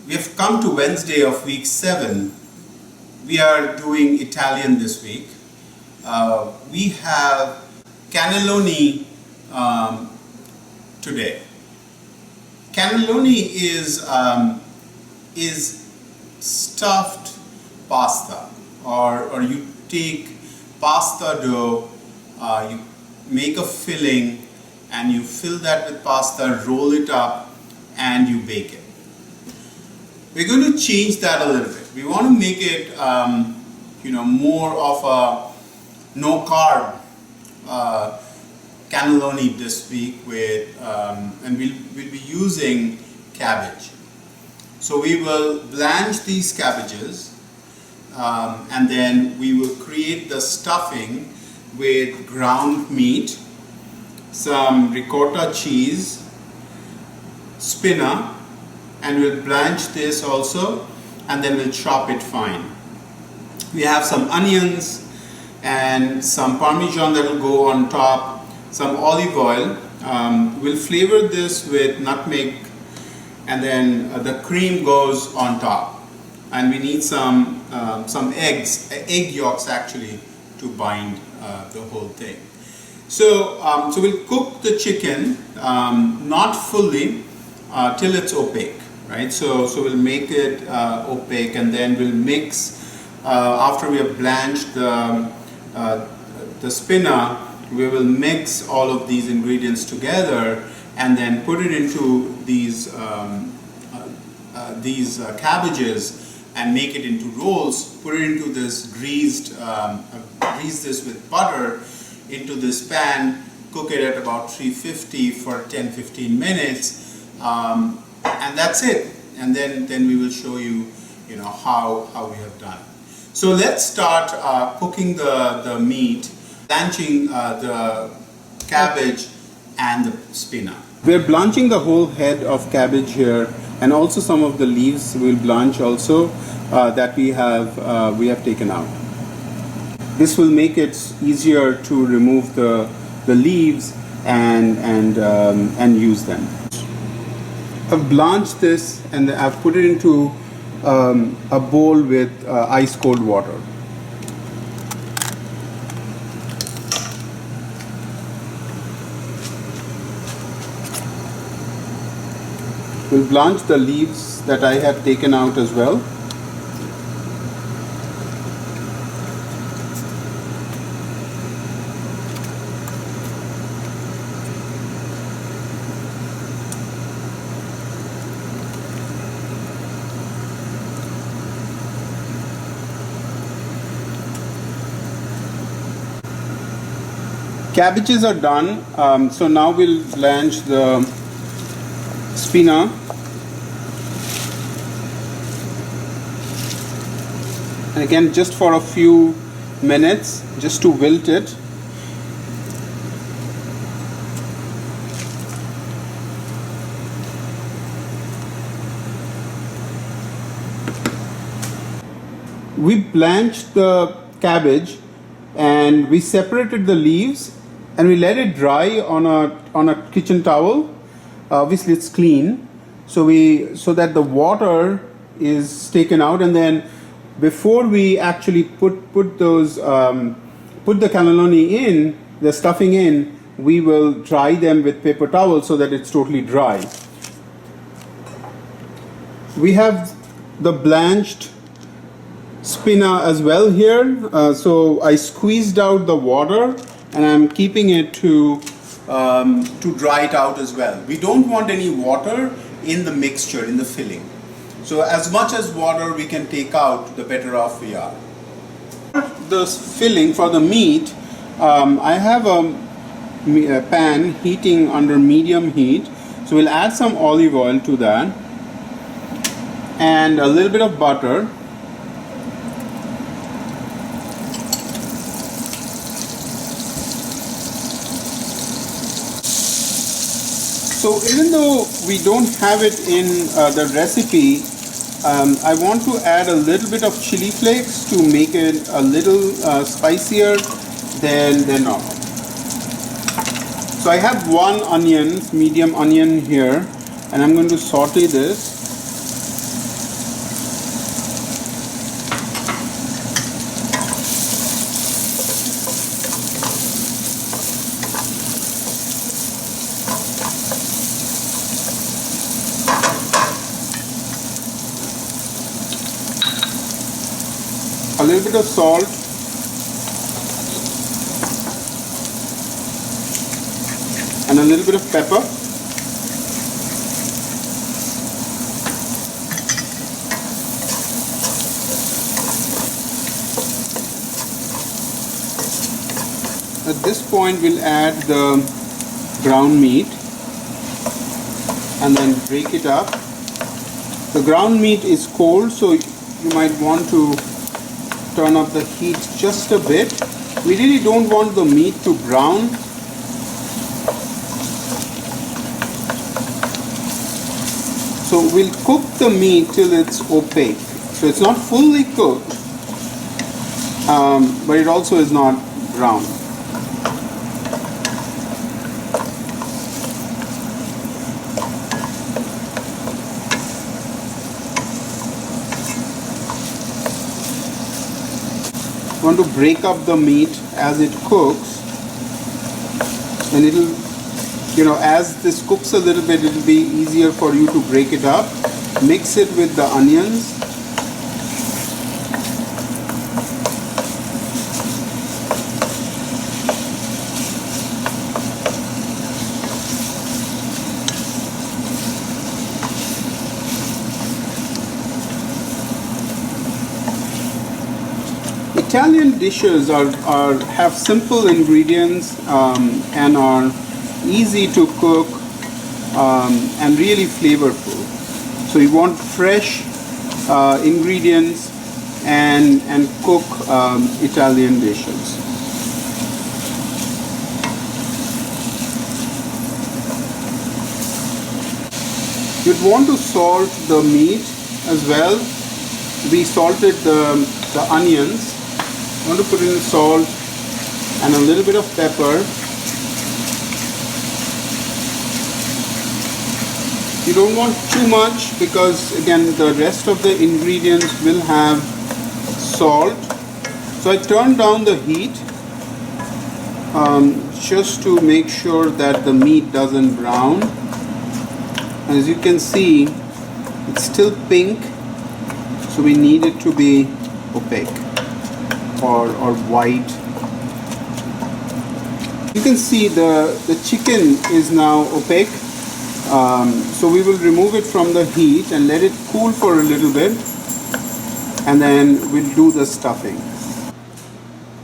We have come to Wednesday of week 7. We are doing Italian this week. We have cannelloni today. Cannelloni is stuffed pasta, or you take pasta dough, you make a filling and you fill that with pasta, roll it up and you bake it. We're going to change that a little bit. We want to make it more of a no carb cannelloni this week with and we'll be using cabbage. So we will blanch these cabbages and then we will create the stuffing with ground meat, some ricotta cheese, spinach, and we'll blanch this also, and then we'll chop it fine. We have some onions and some Parmesan that will go on top, some olive oil. We'll flavor this with nutmeg, and then the cream goes on top. And we need some egg yolks actually to bind the whole thing. So we'll cook the chicken, not fully, till it's opaque. Right, so we'll make it opaque, and then we'll mix after we have blanched the spinach. We will mix all of these ingredients together and then put it into these cabbages and make it into rolls. Put it into this grease this with butter into this pan. Cook it at about 350 for 10-15 minutes. And that's it, and then we will show you how we have done. So let's start cooking the meat, blanching the cabbage and the spinach. We're blanching the whole head of cabbage here, and also some of the leaves will blanch also that we have taken out. This will make it easier to remove the leaves and use them. I've blanched this and I've put it into a bowl with ice cold water. We'll blanch the leaves that I have taken out as well. Cabbages are done, so now we'll blanch the spinach. And again, just for a few minutes, just to wilt it. We blanched the cabbage and we separated the leaves and we let it dry on a kitchen towel. Obviously it's clean, so that the water is taken out, and then before we actually put the cannelloni in, the stuffing in, we will dry them with paper towel so that it's totally dry. We have the blanched spinach as well here, so I squeezed out the water and I'm keeping it to dry it out as well. We don't want any water in the mixture, in the filling. So as much as water we can take out, the better off we are. The filling for the meat, I have a pan heating under medium heat. So we'll add some olive oil to that and a little bit of butter. So even though we don't have it in the recipe, I want to add a little bit of chili flakes to make it a little spicier than normal. So I have one onion, medium onion here, and I'm going to saute this. a little bit of salt, and a little bit of pepper. At this point we'll add the ground meat and then break it up. The ground meat is cold, so you might want to turn up the heat just a bit. We really don't want the meat to brown. So we'll cook the meat till it's opaque. So it's not fully cooked, but it also is not brown. You want to break up the meat as it cooks, and it'll, as this cooks a little bit, it'll be easier for you to break it up. Mix it with the onions. Italian dishes have simple ingredients and are easy to cook and really flavorful. So you want fresh ingredients and cook Italian dishes. You'd want to salt the meat as well. We salted the onions. I want to put in salt and a little bit of pepper. You don't want too much because again the rest of the ingredients will have salt. So I turned down the heat just to make sure that the meat doesn't brown. As you can see, it's still pink, so we need it to be opaque or white. You can see the chicken is now opaque, so we will remove it from the heat and let it cool for a little bit, and then we'll do the stuffing.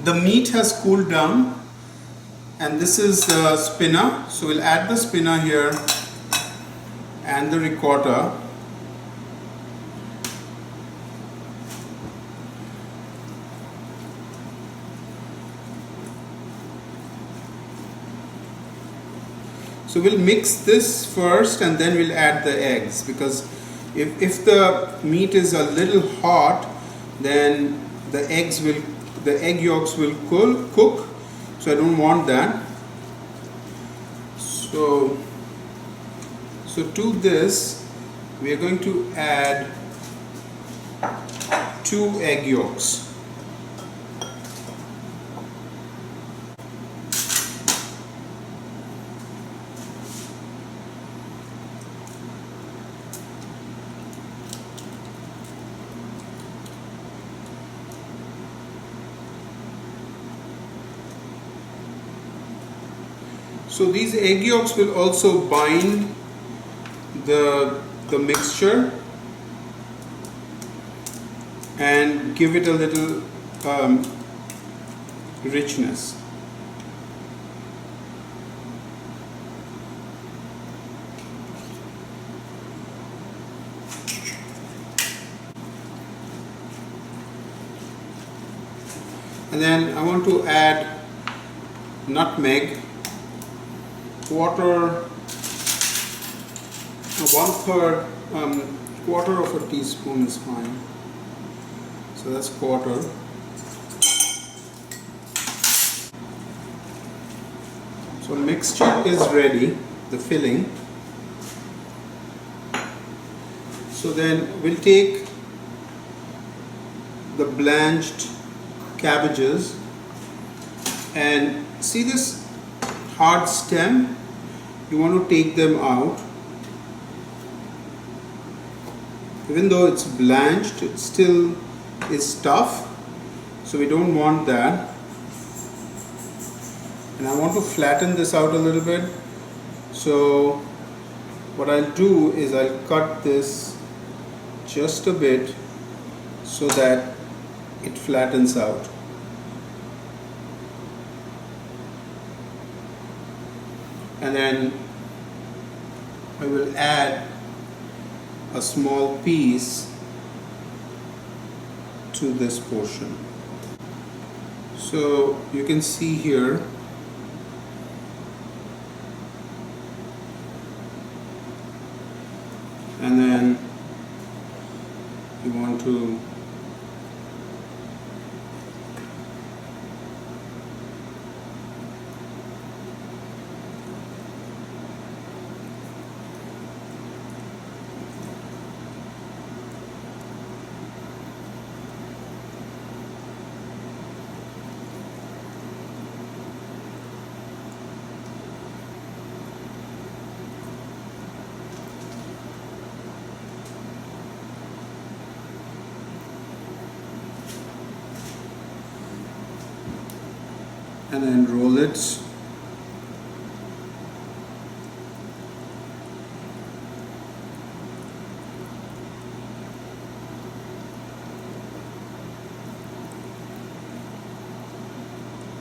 The meat has cooled down, and this is the spinach, so we'll add the spinach here and the ricotta. So we'll mix this first and then we'll add the eggs, because if the meat is a little hot, then the egg yolks will cook, so I don't want that. So to this we are going to add 2 egg yolks. So these egg yolks will also bind the mixture and give it a little richness. And then I want to add nutmeg. Quarter of a teaspoon is fine. So that's quarter. So mixture is ready, the filling. So then we'll take the blanched cabbages and see this hard stem, you want to take them out. Even though it's blanched, it still is tough, So we don't want that. And I want to flatten this out a little bit. So what I'll do is I'll cut this just a bit so that it flattens out. And then I will add a small piece to this portion. So you can see here and then you want to and then roll it.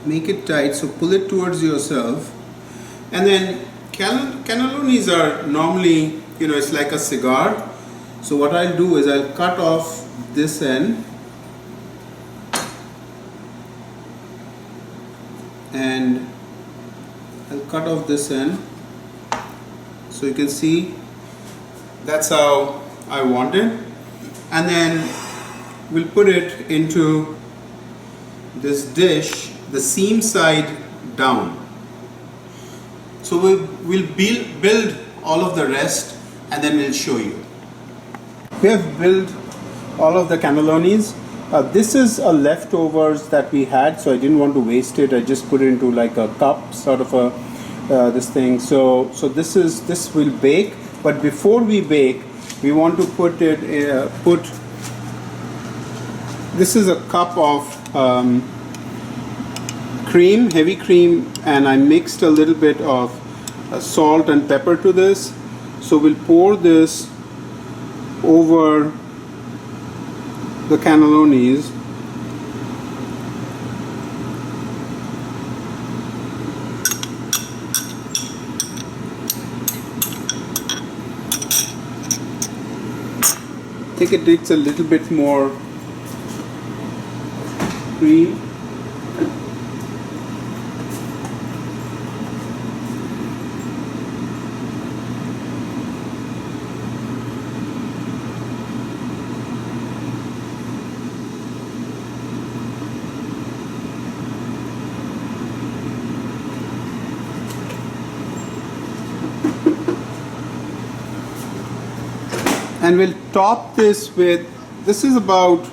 Make it tight, so pull it towards yourself. And then cannellonis are normally, it's like a cigar. So what I'll do is I'll cut off this end and I'll cut off this end, so you can see that's how I want it. And then we'll put it into this dish, the seam side down. So we'll build all of the rest and then we'll show you. We have built all of the cannellonis. This is a leftovers that we had, so I didn't want to waste it. I just put it into like a cup, sort of a this thing. So this will bake, but before we bake, we want to put it. This is a cup of cream, heavy cream, and I mixed a little bit of salt and pepper to this. So we'll pour this over the cannellonis. I think it needs a little bit more cream. And we'll top this with, this is about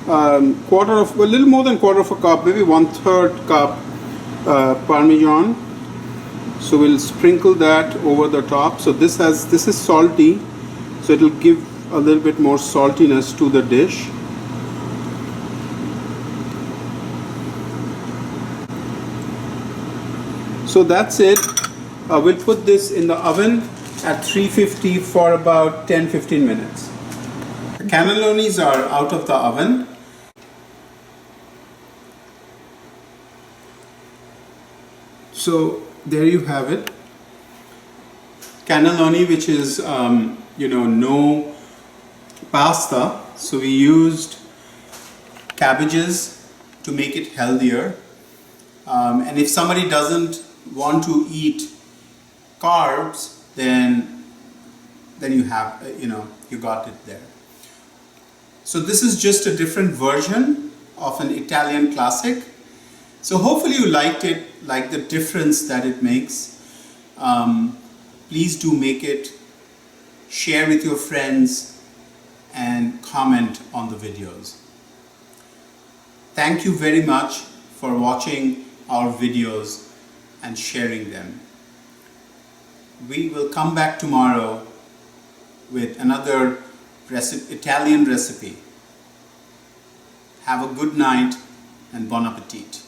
a little more than quarter of a cup, maybe 1/3 cup Parmesan. So we'll sprinkle that over the top. So this is salty, so it'll give a little bit more saltiness to the dish. So that's it. We'll put this in the oven at 350 for about 10-15 minutes. The cannellonis are out of the oven. So there you have it. Cannelloni, which is no pasta. So we used cabbages to make it healthier. And if somebody doesn't want to eat carbs, then you have, you got it there. So this is just a different version of an Italian classic. So hopefully you liked it, like the difference that it makes. Please do make it, share with your friends, and comment on the videos. Thank you very much for watching our videos and sharing them. We will come back tomorrow with another Italian recipe. Have a good night and bon appetit.